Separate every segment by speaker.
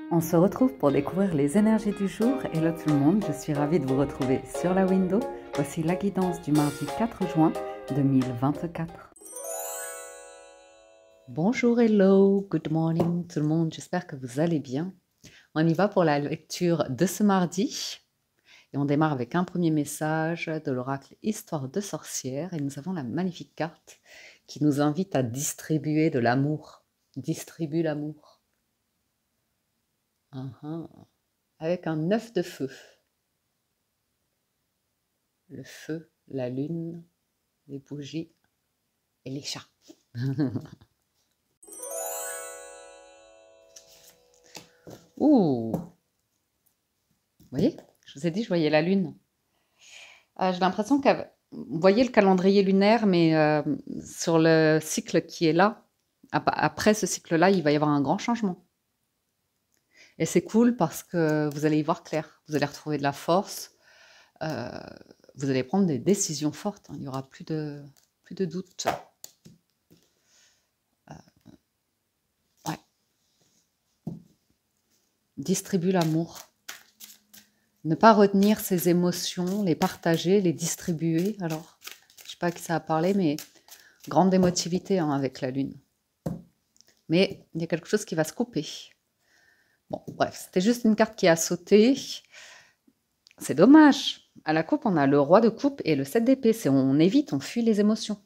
Speaker 1: On se retrouve pour découvrir les énergies du jour. Hello tout le monde, je suis ravie de vous retrouver sur la window. Voici la guidance du mardi 4 juin 2024. Bonjour, hello, good morning tout le monde, j'espère que vous allez bien. On y va pour la lecture de ce mardi. Et on démarre avec un premier message de l'oracle Histoire de sorcière. Et nous avons la magnifique carte qui nous invite à distribuer de l'amour. Distribue l'amour. Avec un 9 de feu. Le feu, la lune, les bougies et les chats. Ouh! Vous voyez? Je vous ai dit, je voyais la lune. J'ai l'impression que vous voyez le calendrier lunaire, mais sur le cycle qui est là, après ce cycle-là, il va y avoir un grand changement. Et c'est cool parce que vous allez y voir clair. Vous allez retrouver de la force. Vous allez prendre des décisions fortes. Il n'y aura plus de doute. Ouais. Distribue l'amour. Ne pas retenir ses émotions, les partager, les distribuer. Alors, je ne sais pas à qui ça a parlé, mais grande émotivité avec la lune. Mais il y a quelque chose qui va se couper. Bon, bref, c'était juste une carte qui a sauté. C'est dommage. À la coupe, on a le roi de coupe et le 7 d'épée. On évite, on fuit les émotions.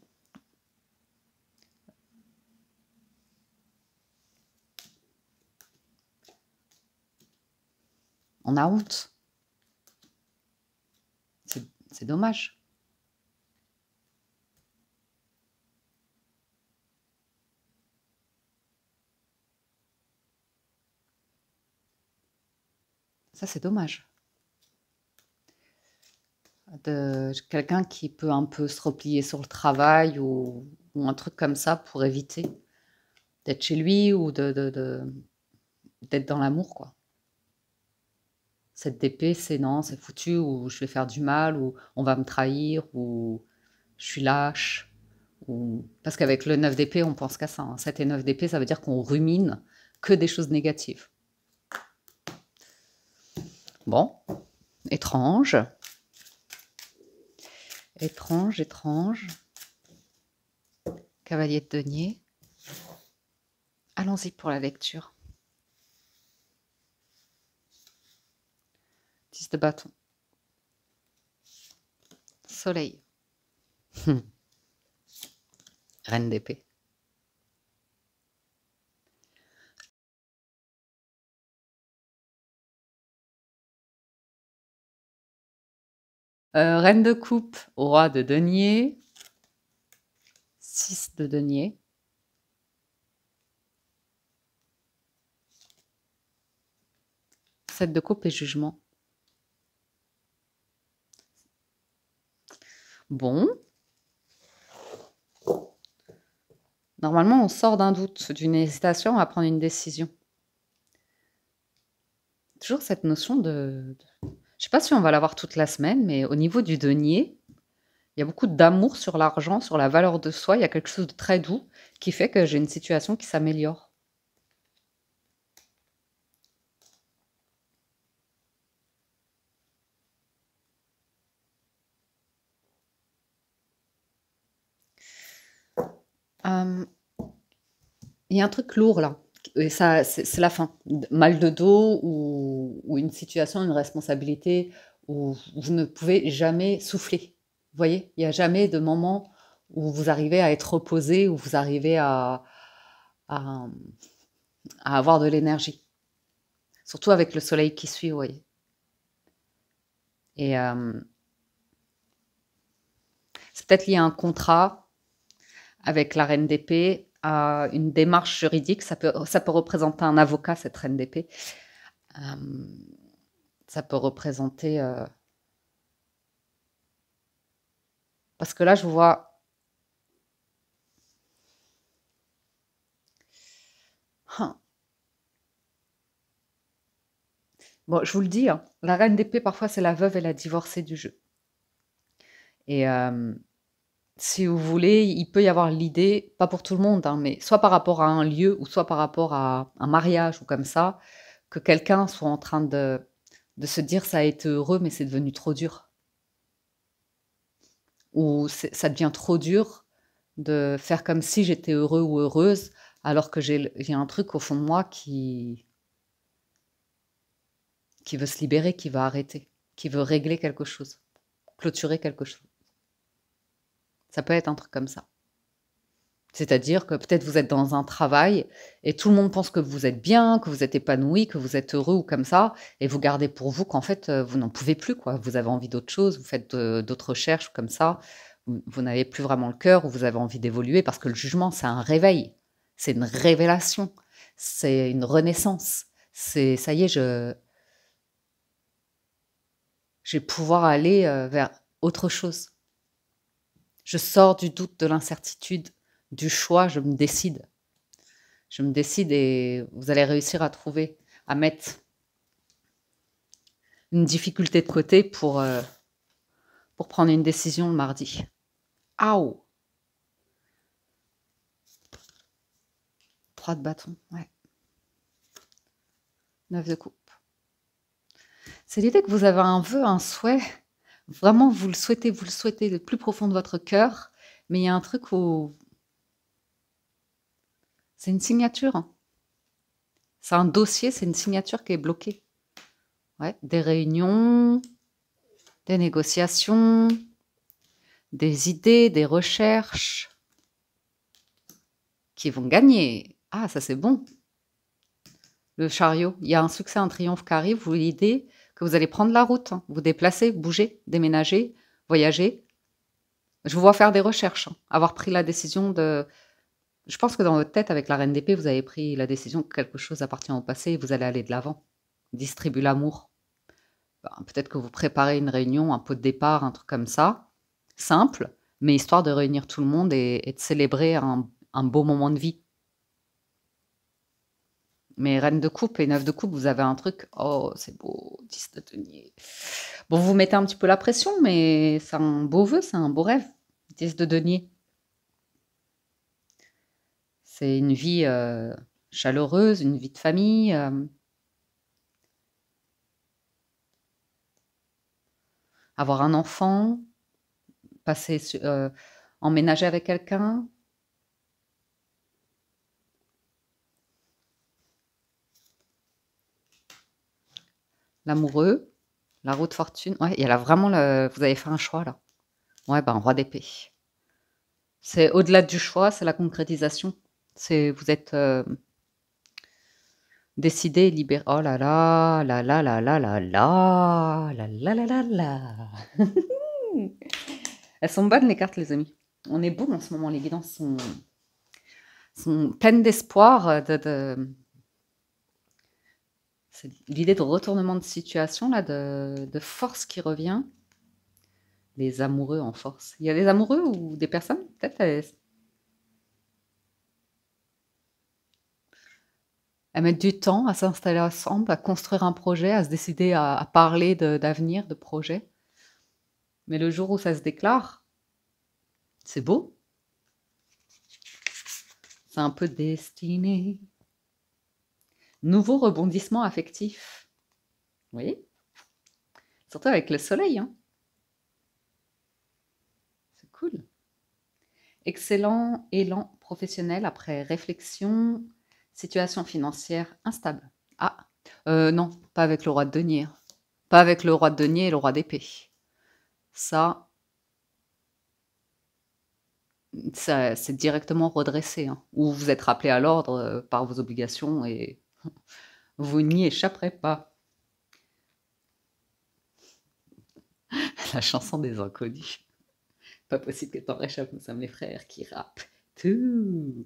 Speaker 1: On a honte. C'est dommage. Ça, c'est dommage. De quelqu'un qui peut un peu se replier sur le travail ou un truc comme ça pour éviter d'être chez lui ou d'être dans l'amour, quoi. Cette d'épée, c'est non, c'est foutu, ou je vais faire du mal, ou on va me trahir, ou je suis lâche. Parce qu'avec le 9 d'épée, on pense qu'à ça. 7 et 9 d'épée, ça veut dire qu'on rumine que des choses négatives. Bon, étrange. Étrange, étrange. Cavalier de denier. Allons-y pour la lecture. 10 de bâton. Soleil. Reine d'épée. Reine de coupe, roi de denier. 6 de denier. Sept de coupe et jugement. Bon. Normalement, on sort d'un doute, d'une hésitation à prendre une décision. Toujours cette notion de... Je ne sais pas si on va l'avoir toute la semaine, mais au niveau du denier, il y a beaucoup d'amour sur l'argent, sur la valeur de soi. Il y a quelque chose de très doux qui fait que j'ai une situation qui s'améliore. Il y a un truc lourd là. Et ça, c'est la fin. Mal de dos ou une situation, une responsabilité où vous ne pouvez jamais souffler. Vous voyez, il n'y a jamais de moment où vous arrivez à être reposé, où vous arrivez à avoir de l'énergie. Surtout avec le soleil qui suit, vous voyez. Et c'est peut-être lié à un contrat avec la reine d'épée, à une démarche juridique. Ça peut représenter un avocat, cette reine d'épée. Ça peut représenter... Parce que là, je vois... Bon, je vous le dis, la reine d'épée, parfois, c'est la veuve et la divorcée du jeu. Et si vous voulez, il peut y avoir l'idée, pas pour tout le monde, mais soit par rapport à un lieu ou soit par rapport à un mariage ou comme ça, que quelqu'un soit en train de se dire ça a été heureux, mais c'est devenu trop dur. Ou ça devient trop dur de faire comme si j'étais heureux ou heureuse, alors que j'ai un truc au fond de moi qui veut se libérer, qui veut arrêter, qui veut régler quelque chose, clôturer quelque chose. Ça peut être un truc comme ça. C'est-à-dire que peut-être vous êtes dans un travail et tout le monde pense que vous êtes bien, que vous êtes épanoui, que vous êtes heureux ou comme ça, et vous gardez pour vous qu'en fait, vous n'en pouvez plus, quoi. Vous avez envie d'autre chose, vous faites d'autres recherches comme ça, vous n'avez plus vraiment le cœur ou vous avez envie d'évoluer parce que le jugement, c'est un réveil, c'est une révélation, c'est une renaissance. C'est ça y est, je vais pouvoir aller vers autre chose. Je sors du doute, de l'incertitude, du choix, je me décide. Je me décide et vous allez réussir à trouver, à mettre une difficulté de côté pour prendre une décision le mardi. Aouh! 3 de bâton, ouais. 9 de coupe. C'est l'idée que vous avez un vœu, un souhait. Vraiment, vous le souhaitez le plus profond de votre cœur. Mais il y a un truc où... C'est une signature. Hein. C'est un dossier, c'est une signature qui est bloquée. Ouais, des réunions, des négociations, des idées, des recherches qui vont gagner. Ah, ça c'est bon. Le chariot, il y a un succès, un triomphe qui arrive. Vous l'idée que vous allez prendre la route, hein, vous déplacer, bouger, déménager, voyager. Je vous vois faire des recherches, hein, avoir pris la décision de... Je pense que dans votre tête, avec la reine d'épée, vous avez pris la décision que quelque chose appartient au passé et vous allez aller de l'avant. Distribue l'amour. Ben, peut-être que vous préparez une réunion, un pot de départ, un truc comme ça, simple, mais histoire de réunir tout le monde et de célébrer un beau moment de vie. Mais reine de coupe et 9 de coupe, vous avez un truc, oh c'est beau, 10 de denier. Bon, vous mettez un petit peu la pression, mais c'est un beau vœu, c'est un beau rêve, 10 de denier. C'est une vie chaleureuse, une vie de famille. Avoir un enfant, emménager avec quelqu'un. L'amoureux, la roue de fortune. Ouais, il y a là vraiment vous avez fait un choix là. Ouais, ben roi d'épée. C'est au-delà du choix, c'est la concrétisation. Vous êtes décidé et libéré. Oh là là, là là là là là là, là là là là là. Elles sont bonnes les cartes, les amis. On est bon en ce moment, les guidances sont pleines d'espoir, c'est l'idée de retournement de situation, là, de force qui revient. Les amoureux en force. Il y a des amoureux ou des personnes, peut-être, à mettre du temps à s'installer ensemble, à construire un projet, à se décider à parler d'avenir, de projet. Mais le jour où ça se déclare, c'est beau. C'est un peu destiné. Nouveau rebondissement affectif. Vous voyez? Surtout avec le soleil. Hein. C'est cool. Excellent élan professionnel après réflexion. Situation financière instable. Ah, non, pas avec le roi de denier. Pas avec le roi de denier et le roi d'épée. Ça, c'est directement redressé. Hein. Ou vous êtes rappelé à l'ordre par vos obligations et vous n'y échapperez pas. La chanson des inconnus. Pas possible que t'en réchappes, nous sommes les frères qui rappent. Tout.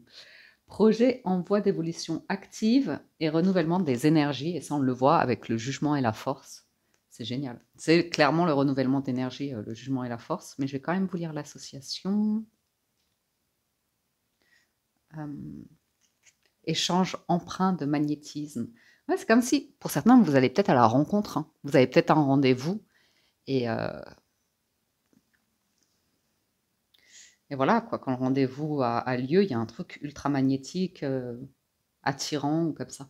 Speaker 1: Projet en voie d'évolution active et renouvellement des énergies. Et ça, on le voit avec le jugement et la force. C'est génial. C'est clairement le renouvellement d'énergie, le jugement et la force. Mais je vais quand même vous lire l'association. Échange emprunt de magnétisme. Ouais, c'est comme si, pour certains, vous allez peut-être à la rencontre. Hein. Vous avez peut-être un rendez-vous. Et voilà, quoi, quand le rendez-vous a lieu, il y a un truc ultra magnétique, attirant ou comme ça.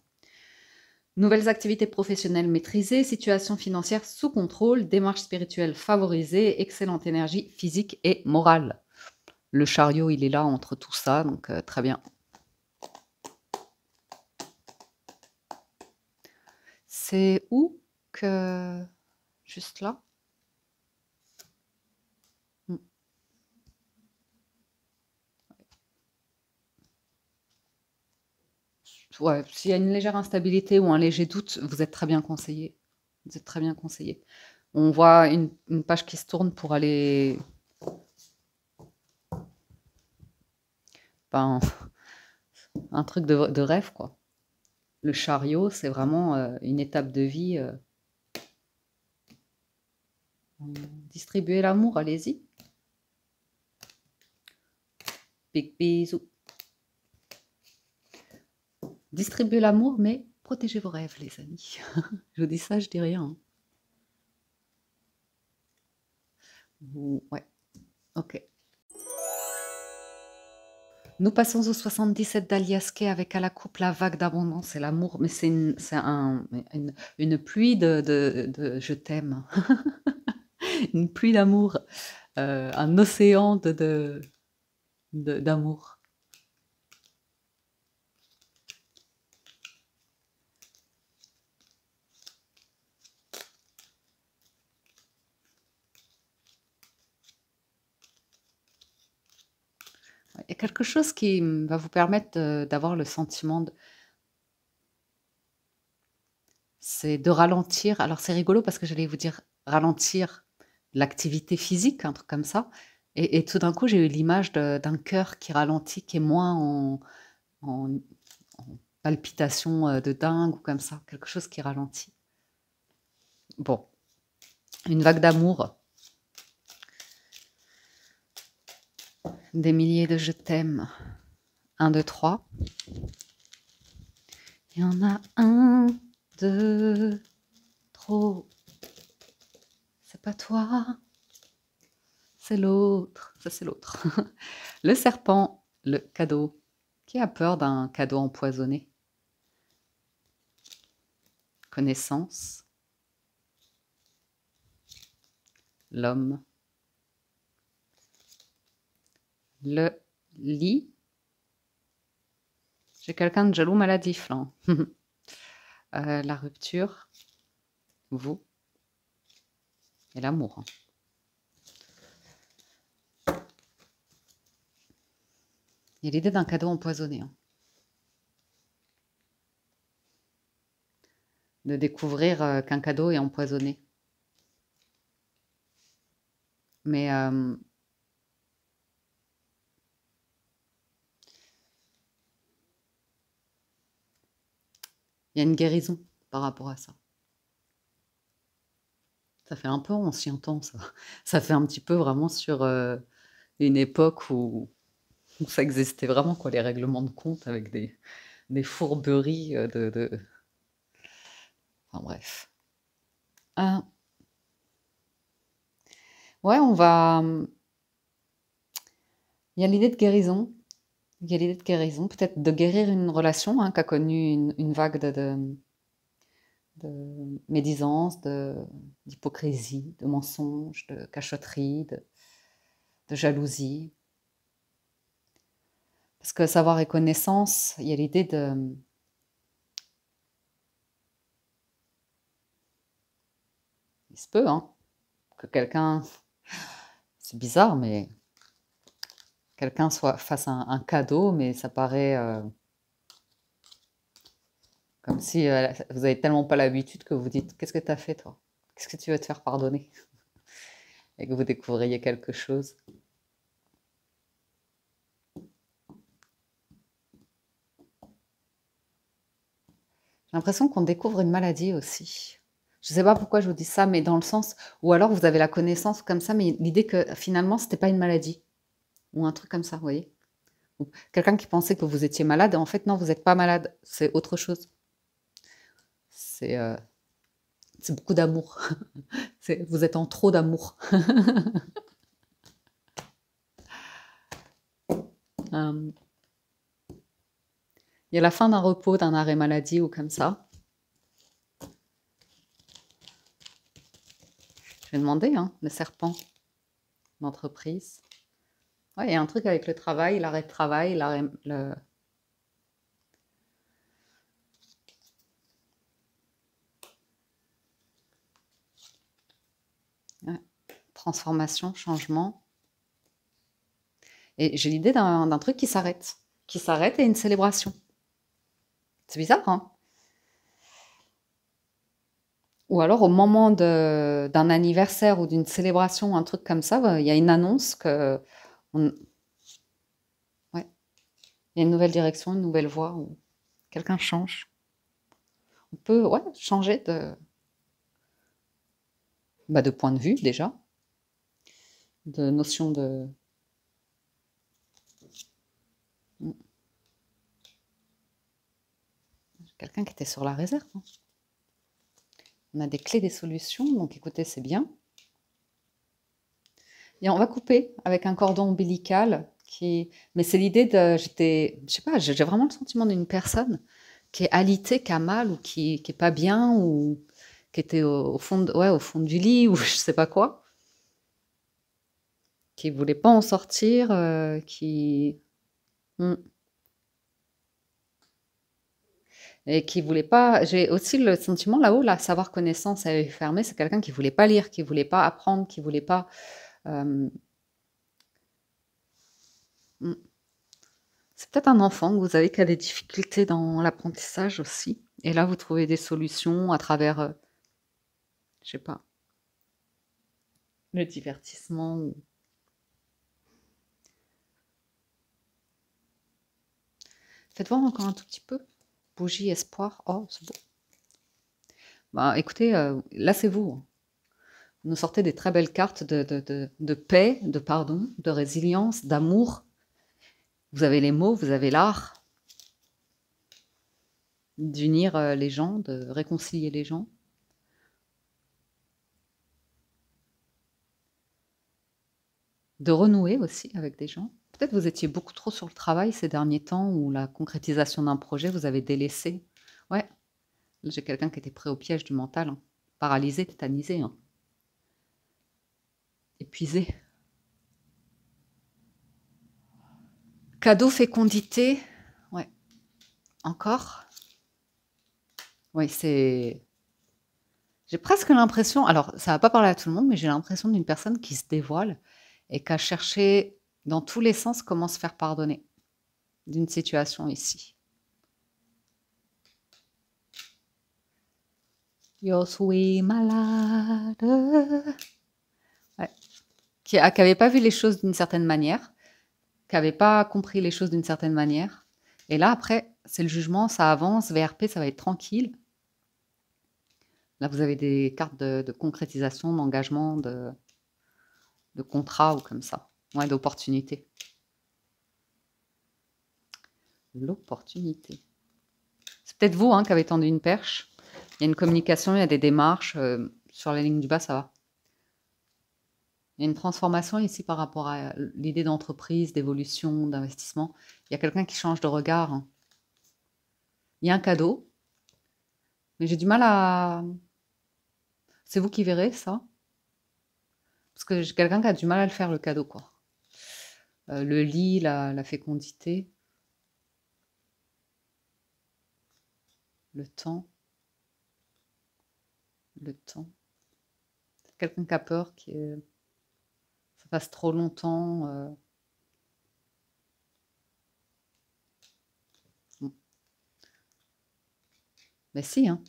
Speaker 1: Nouvelles activités professionnelles maîtrisées, situation financière sous contrôle, démarche spirituelle favorisée, excellente énergie physique et morale. Le chariot, il est là entre tout ça, donc très bien. C'est où que... Juste là? Hmm. Ouais, s'il y a une légère instabilité ou un léger doute, vous êtes très bien conseillé. Vous êtes très bien conseillé. On voit une page qui se tourne pour aller... Ben, un truc de rêve, quoi. Le chariot, c'est vraiment une étape de vie. Distribuer l'amour, allez-y. Big bisous. Distribuez l'amour, mais protégez vos rêves, les amis. Je vous dis ça, je dis rien. Hein. Ouais, ok. Nous passons au 77 d'Aliaskey avec à la coupe la vague d'abondance et l'amour, mais c'est une pluie de je t'aime, une pluie d'amour, un océan d'amour. Il y a quelque chose qui va vous permettre d'avoir le sentiment c'est de ralentir. Alors c'est rigolo parce que j'allais vous dire ralentir l'activité physique, un truc comme ça. Et tout d'un coup, j'ai eu l'image d'un cœur qui ralentit, qui est moins en, en palpitation de dingue ou comme ça, quelque chose qui ralentit. Bon, une vague d'amour, des milliers de je t'aime. 1, 2, 3. Il y en a un, deux, trop. C'est pas toi, c'est l'autre. Ça, c'est l'autre. Le serpent, le cadeau. Qui a peur d'un cadeau empoisonné? Connaissance. L'homme. Le lit. J'ai quelqu'un de jaloux maladif là. La rupture. Vous. Et l'amour. Il y a l'idée d'un cadeau empoisonné. Hein. De découvrir qu'un cadeau est empoisonné. Mais il y a une guérison par rapport à ça. Ça fait un peu ancien temps, ça. Ça fait un petit peu vraiment sur une époque où ça existait vraiment, quoi, les règlements de compte avec des fourberies Enfin bref. Ouais, on va... Il y a l'idée de guérison. Il y a l'idée de guérison, peut-être de guérir une relation hein, qui a connu une vague de médisance, d'hypocrisie, de mensonges, de cachotterie, de jalousie. Parce que savoir et connaissance, il y a l'idée de... Il se peut, hein, que quelqu'un... C'est bizarre, mais quelqu'un fasse un cadeau, mais ça paraît comme si vous avez tellement pas l'habitude que vous dites, qu'est-ce que tu as fait, toi? Qu'est-ce que tu veux te faire pardonner? Et que vous découvriez quelque chose. J'ai l'impression qu'on découvre une maladie aussi. Je ne sais pas pourquoi je vous dis ça, mais dans le sens ou alors vous avez la connaissance comme ça, mais l'idée que finalement c'était pas une maladie ou un truc comme ça, vous voyez? Ou quelqu'un qui pensait que vous étiez malade, et en fait non, vous n'êtes pas malade, c'est autre chose. C'est beaucoup d'amour. Vous êtes en trop d'amour. Euh, Il y a la fin d'un repos, d'un arrêt maladie ou comme ça. vais demander, hein, le serpent, l'entreprise. Ouais, il y a un truc avec le travail, l'arrêt de travail, ouais, transformation, changement. Et j'ai l'idée d'un truc qui s'arrête. Qui s'arrête et une célébration. C'est bizarre, hein? Ou alors au moment d'un anniversaire ou d'une célébration, un truc comme ça, il y a une annonce que ouais, il y a une nouvelle direction, une nouvelle voie, ou quelqu'un change. On peut ouais, changer de point de vue déjà, de notion de... Quelqu'un qui était sur la réserve, hein. On a des clés des solutions, donc écoutez, c'est bien. Et on va couper avec un cordon ombilical qui... Mais c'est l'idée de... Je sais pas, j'ai vraiment le sentiment d'une personne qui est alitée, qui a mal, ou qui est pas bien, ou qui était au fond, ouais, au fond du lit, ou je sais pas quoi, qui voulait pas en sortir, qui... Et qui voulait pas... J'ai aussi le sentiment là-haut, la savoir connaissance, elle est fermée, c'est quelqu'un qui voulait pas lire, qui voulait pas apprendre, qui voulait pas... C'est peut-être un enfant que vous avez qui a des difficultés dans l'apprentissage aussi. Et là, vous trouvez des solutions à travers, je sais pas, le divertissement. Faites voir encore un tout petit peu. Bougie, espoir. Oh, c'est beau. Bah, écoutez, là, c'est vous, hein. Vous nous sortez des très belles cartes de paix, de pardon, de résilience, d'amour. Vous avez les mots, vous avez l'art d'unir les gens, de réconcilier les gens. De renouer aussi avec des gens. Peut-être vous étiez beaucoup trop sur le travail ces derniers temps, ou la concrétisation d'un projet vous avez délaissé. Ouais, là, j'ai quelqu'un qui était prêt au piège du mental, hein. Paralysé, tétanisé, hein. Épuisé. Cadeau, fécondité. Ouais. Encore. Oui, c'est... J'ai presque l'impression, alors ça va pas parler à tout le monde, mais j'ai l'impression d'une personne qui se dévoile et qui a cherché dans tous les sens comment se faire pardonner d'une situation ici. Yo suis malade. Ouais. Qui n'avait pas vu les choses d'une certaine manière, qui n'avait pas compris les choses d'une certaine manière. Et là, après, c'est le jugement, ça avance, VRP, ça va être tranquille. Là, vous avez des cartes de concrétisation, d'engagement, de contrat ou comme ça. Ouais, d'opportunité. L'opportunité. C'est peut-être vous, hein, qui avez tendu une perche. Il y a une communication, il y a des démarches. Sur la ligne du bas, ça va. Il y a une transformation ici par rapport à l'idée d'entreprise, d'évolution, d'investissement. Il y a quelqu'un qui change de regard, hein. Il y a un cadeau, mais j'ai du mal à... C'est vous qui verrez ça? Parce que j'ai quelqu'un qui a du mal à le faire, le cadeau, quoi. Le lit, la fécondité, le temps. Le temps. Quelqu'un qui a peur, ça passe trop longtemps. Mais si, hein.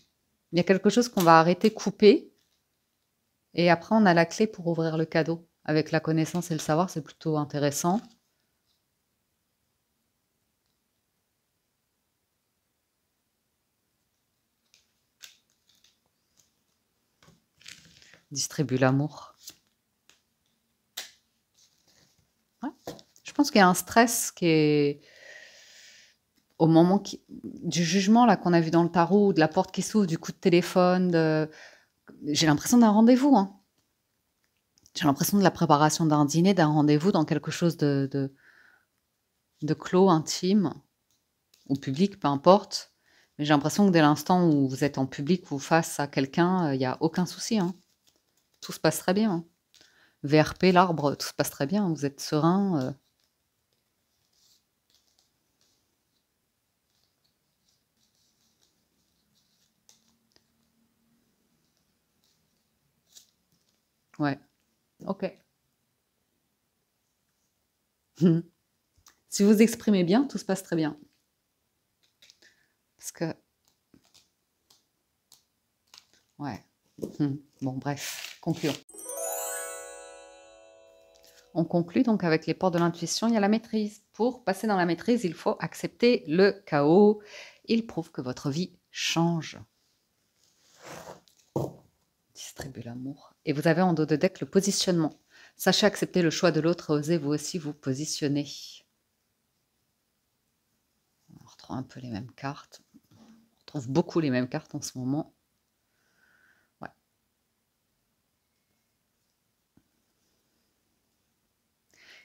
Speaker 1: Il y a quelque chose qu'on va arrêter, couper, et après on a la clé pour ouvrir le cadeau. Avec la connaissance et le savoir, c'est plutôt intéressant. Distribue l'amour. Ouais. Je pense qu'il y a un stress qui est au moment du jugement là qu'on a vu dans le tarot, de la porte qui s'ouvre, du coup de téléphone. J'ai l'impression d'un rendez-vous, hein. J'ai l'impression de la préparation d'un dîner, d'un rendez-vous dans quelque chose de clos, intime, ou public, peu importe. Mais j'ai l'impression que dès l'instant où vous êtes en public ou face à quelqu'un, il n'y a aucun souci, hein. tout se passe très bien, hein. VRP, l'arbre, tout se passe très bien, vous êtes serein. Ouais, ok. Si vous exprimez bien, tout se passe très bien. Parce que, ouais. Bon, bref, concluons. On conclut donc avec les portes de l'intuition, il y a la maîtrise. Pour passer dans la maîtrise, il faut accepter le chaos. Il prouve que votre vie change. Distribuez l'amour. Et vous avez en dos de deck le positionnement. Sachez accepter le choix de l'autre et osez vous aussi vous positionner. On retrouve un peu les mêmes cartes. On retrouve beaucoup les mêmes cartes en ce moment. Ouais.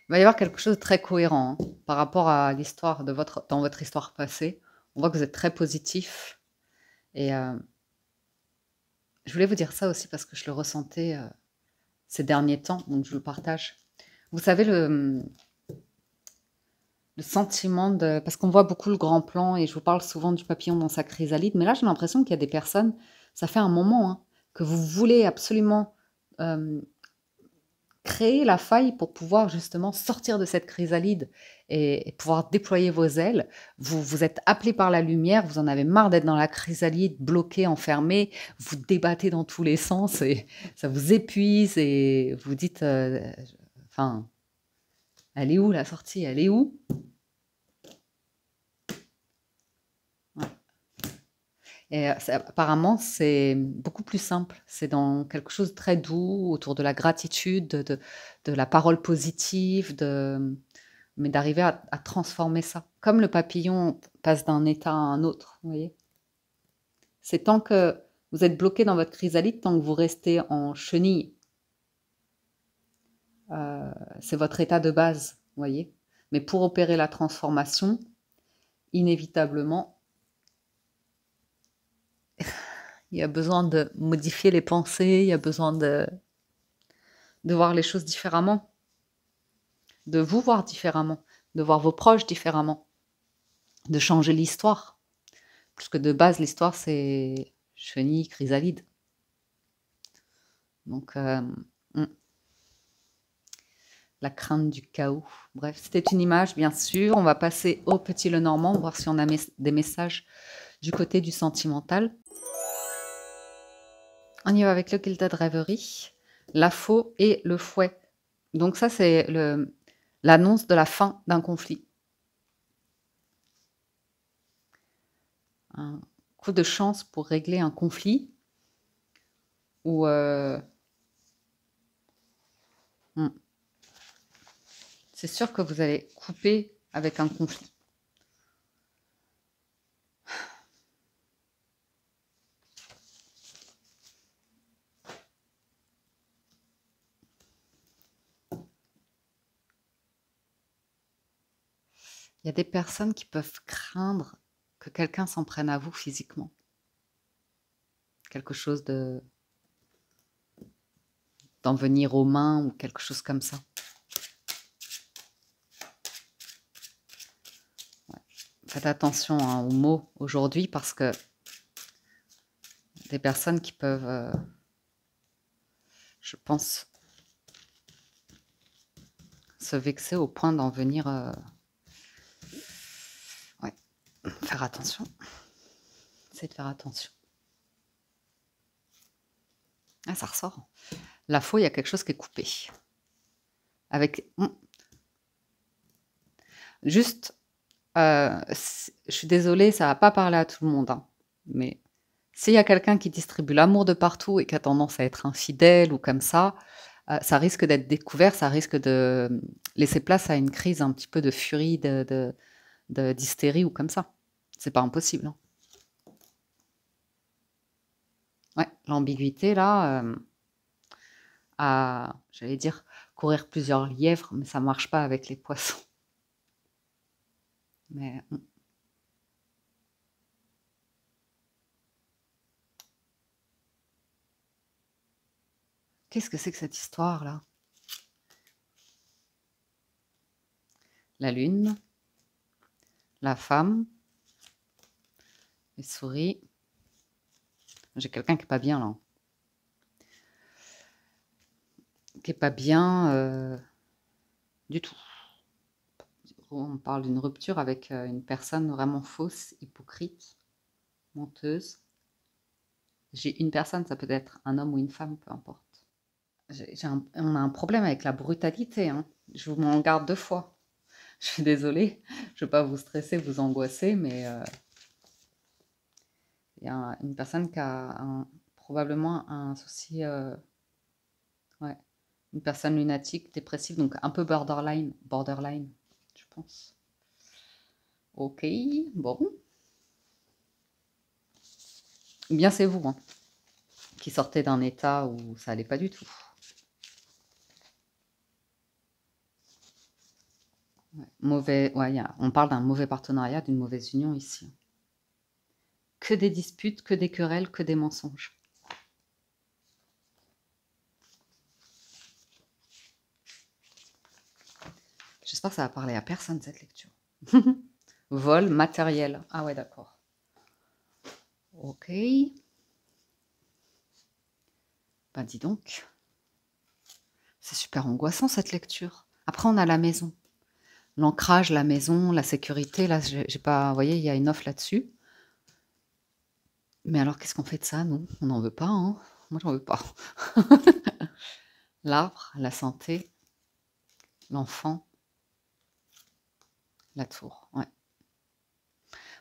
Speaker 1: Il va y avoir quelque chose de très cohérent hein, par rapport à l'histoire de dans votre histoire passée. On voit que vous êtes très positif. Et je voulais vous dire ça aussi parce que je le ressentais ces derniers temps, donc je le partage. Vous savez, le sentiment de... Parce qu'on voit beaucoup le grand plan et je vous parle souvent du papillon dans sa chrysalide, mais là j'ai l'impression qu'il y a des personnes, ça fait un moment, hein, que vous voulez absolument créer la faille pour pouvoir justement sortir de cette chrysalide et pouvoir déployer vos ailes. Vous êtes appelé par la lumière, vous en avez marre d'être dans la chrysalide, bloqué, enfermé, vous débattez dans tous les sens et ça vous épuise et vous dites, enfin, elle est où la sortie? Elle est où? Ouais. Et apparemment, c'est beaucoup plus simple. C'est dans quelque chose de très doux, autour de la gratitude, de la parole positive, mais d'arriver à transformer ça. Comme le papillon passe d'un état à un autre, vous voyez. C'est tant que vous êtes bloqué dans votre chrysalide, tant que vous restez en chenille. C'est votre état de base, vous voyez. Mais pour opérer la transformation, inévitablement, il y a besoin de modifier les pensées, il y a besoin de voir les choses différemment, de vous voir différemment, de voir vos proches différemment, de changer l'histoire. Puisque de base, l'histoire, c'est chenille, chrysalide. Donc, la crainte du chaos. Bref, c'était une image, bien sûr. On va passer au petit Lenormand, voir si on a des messages du côté du sentimental. On y va avec le Gilded Reverie, la faux et le fouet. Donc ça, c'est l'annonce de la fin d'un conflit. Un coup de chance pour régler un conflit ou c'est sûr que vous allez couper avec un conflit. Il y a des personnes qui peuvent craindre que quelqu'un s'en prenne à vous physiquement. Quelque chose d'en venir aux mains ou quelque chose comme ça. Ouais. Faites attention hein, aux mots aujourd'hui parce que des personnes qui peuvent, je pense, se vexer au point d'en venir... ouais, faire attention. C'est de faire attention. Ah, ça ressort. La faux, il y a quelque chose qui est coupé. Avec... Juste, je suis désolée, ça va pas parler à tout le monde, hein, mais s'il y a quelqu'un qui distribue l'amour de partout et qui a tendance à être infidèle ou comme ça risque d'être découvert, ça risque de laisser place à une crise un petit peu de furie, d'hystérie ou comme ça. C'est pas impossible. Hein. Ouais, l'ambiguïté là, j'allais dire courir plusieurs lièvres, mais ça marche pas avec les poissons. Mais Qu'est-ce que c'est que cette histoire-là? La lune, la femme, les souris. J'ai quelqu'un qui est pas bien, là. Qui est pas bien du tout. On parle d'une rupture avec une personne vraiment fausse, hypocrite, menteuse. J'ai une personne, ça peut être un homme ou une femme, peu importe. On a un problème avec la brutalité, hein. Je vous m'en garde 2 fois. Je suis désolée, je ne veux pas vous stresser, vous angoisser, mais il y a une personne qui a probablement un souci, ouais, une personne lunatique, dépressive, donc un peu borderline, je pense. Ok, bon. Ou bien c'est vous, hein, qui sortez d'un état où ça allait pas du tout. Ouais, mauvais, ouais, on parle d'un mauvais partenariat, d'une mauvaise union ici. Que des disputes, que des querelles, que des mensonges. J'espère que ça va parler à personne, cette lecture. Vol matériel. Ah ouais, d'accord. Ok. Ben dis donc. C'est super angoissant, cette lecture. Après, on a la maison. L'ancrage, la maison, la sécurité. Là, j'ai pas... Vous voyez, il y a une offre là-dessus. Mais alors, qu'est-ce qu'on fait de ça, nous? On n'en veut pas, hein? Moi, j'en veux pas. L'arbre, la santé, l'enfant, la tour. Ouais.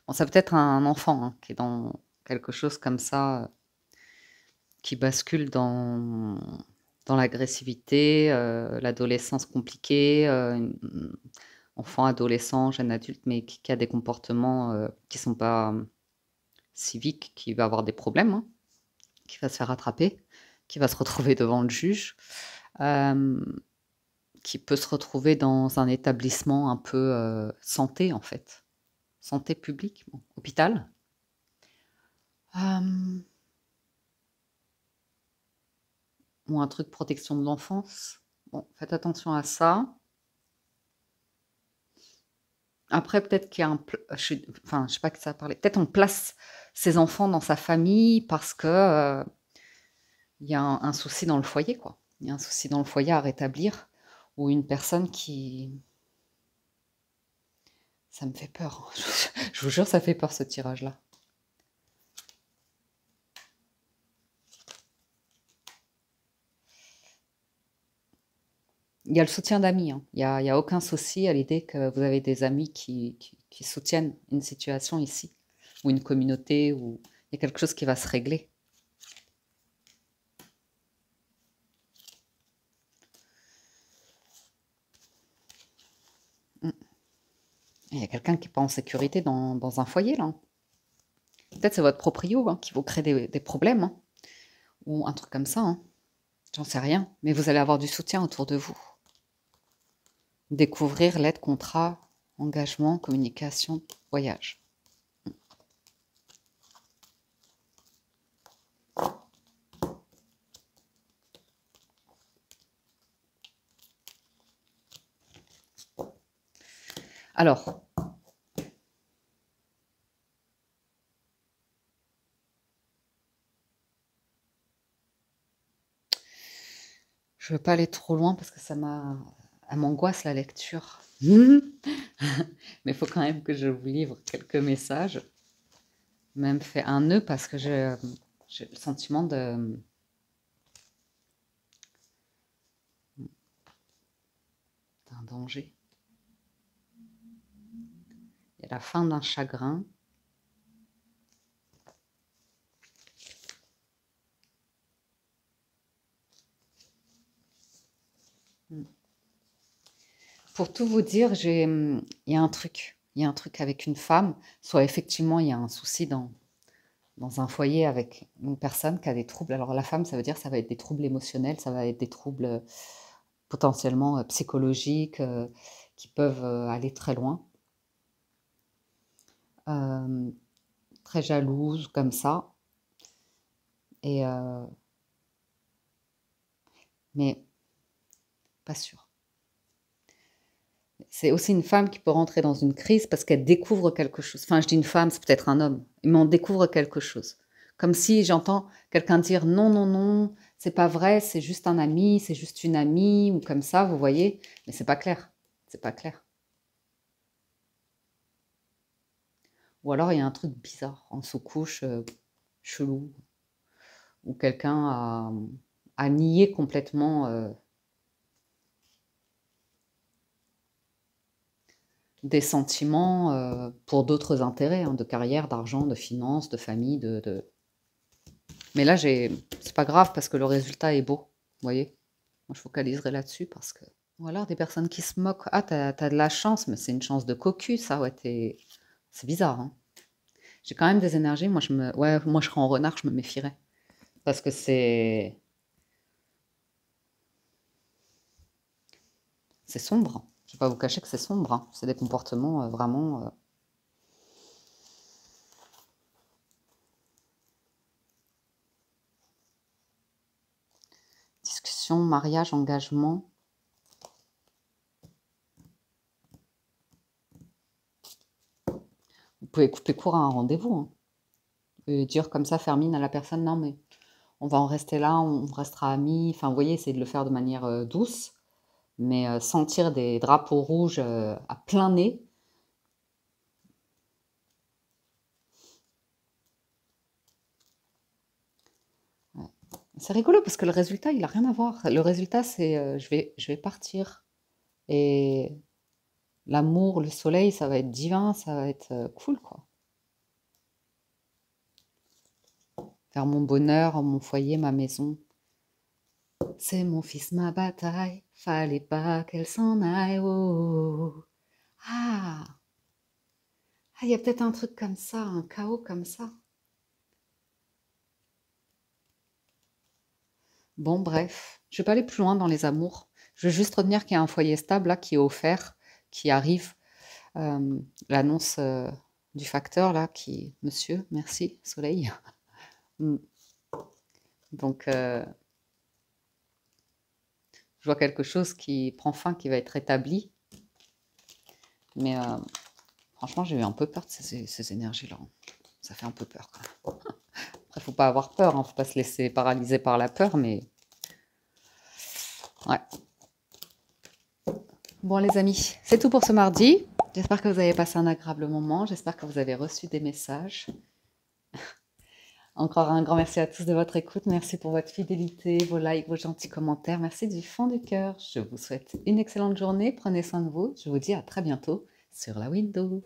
Speaker 1: Bon, ça peut être un enfant hein, qui est dans quelque chose comme ça, qui bascule dans l'agressivité, l'adolescence compliquée, enfant, adolescent, jeune adulte, mais qui a des comportements qui ne sont pas civiques, qui va avoir des problèmes, hein, qui va se faire attraper, qui va se retrouver devant le juge, qui peut se retrouver dans un établissement un peu santé, en fait. Santé publique, bon, hôpital. Ou un truc protection de l'enfance. Bon, faites attention à ça. Après, peut-être qu'il y a enfin, je sais pas que ça a parlé. Peut-être on place ses enfants dans sa famille parce que il y a un souci dans le foyer, quoi. Il y a un souci dans le foyer à rétablir ou une personne qui... Ça me fait peur. Je vous jure, ça fait peur ce tirage-là. Il y a le soutien d'amis, hein. Il y a aucun souci à l'idée que vous avez des amis qui soutiennent une situation ici, ou une communauté, ou il y a quelque chose qui va se régler. Il y a quelqu'un qui n'est pas en sécurité dans un foyer, là. Peut-être c'est votre proprio hein, qui vous crée des problèmes, hein, ou un truc comme ça. Hein. J'en sais rien, mais vous allez avoir du soutien autour de vous. Découvrir l'aide, contrat, engagement, communication, voyage. Alors, je ne veux pas aller trop loin parce que elle m'angoisse la lecture. Mais il faut quand même que je vous livre quelques messages. Même fait un nœud parce que j'ai le sentiment d'un danger. Il y a la fin d'un chagrin. Pour tout vous dire, il y a un truc. Il y a un truc avec une femme. Soit effectivement, il y a un souci dans un foyer avec une personne qui a des troubles. Alors la femme, ça veut dire ça va être des troubles émotionnels, ça va être des troubles potentiellement psychologiques qui peuvent aller très loin. Très jalouse, comme ça. Et mais pas sûr. C'est aussi une femme qui peut rentrer dans une crise parce qu'elle découvre quelque chose. Enfin, je dis une femme, c'est peut-être un homme, mais on découvre quelque chose. Comme si j'entends quelqu'un dire non, non, non, c'est pas vrai, c'est juste un ami, c'est juste une amie, ou comme ça, vous voyez. Mais c'est pas clair. C'est pas clair. Ou alors il y a un truc bizarre en sous-couche, chelou, où quelqu'un a nié complètement des sentiments pour d'autres intérêts, hein, de carrière, d'argent, de finances, de famille, Mais là, c'est pas grave parce que le résultat est beau, vous voyez. Moi, je focaliserai là-dessus parce que... Ou alors des personnes qui se moquent. Ah, t'as de la chance, mais c'est une chance de cocu, ça, ouais, c'est bizarre, hein. J'ai quand même des énergies, Ouais, moi, je serais en renard, je me méfierais. Parce que c'est sombre. Je vais pas vous cacher que c'est sombre, hein. C'est des comportements vraiment... Discussion, mariage, engagement. Vous pouvez couper court à un rendez-vous, hein. Et dire comme ça, faire mine à la personne, non mais on va en rester là, on restera amis. Enfin, vous voyez, essayer de le faire de manière douce, mais sentir des drapeaux rouges à plein nez. Ouais. C'est rigolo parce que le résultat, il n'a rien à voir. Le résultat, c'est je vais partir. Et l'amour, le soleil, ça va être divin, ça va être cool, quoi. Faire mon bonheur, mon foyer, ma maison. C'est mon fils, ma bataille, fallait pas qu'elle s'en aille. Oh, oh, oh. Ah, il y a peut-être un truc comme ça, un chaos comme ça. Bon, bref, je vais pas aller plus loin dans les amours. Je veux juste retenir qu'il y a un foyer stable là qui est offert, qui arrive. L'annonce du facteur là, Monsieur, merci, Soleil. Mm. Donc, je vois quelque chose qui prend fin, qui va être établi. Mais franchement, j'ai eu un peu peur de ces énergies-là. Ça fait un peu peur, quand même. Après, faut pas avoir peur, hein, faut pas se laisser paralyser par la peur, mais ouais. Bon, les amis, c'est tout pour ce mardi. J'espère que vous avez passé un agréable moment. J'espère que vous avez reçu des messages. Encore un grand merci à tous de votre écoute. Merci pour votre fidélité, vos likes, vos gentils commentaires. Merci du fond du cœur. Je vous souhaite une excellente journée. Prenez soin de vous. Je vous dis à très bientôt sur la window.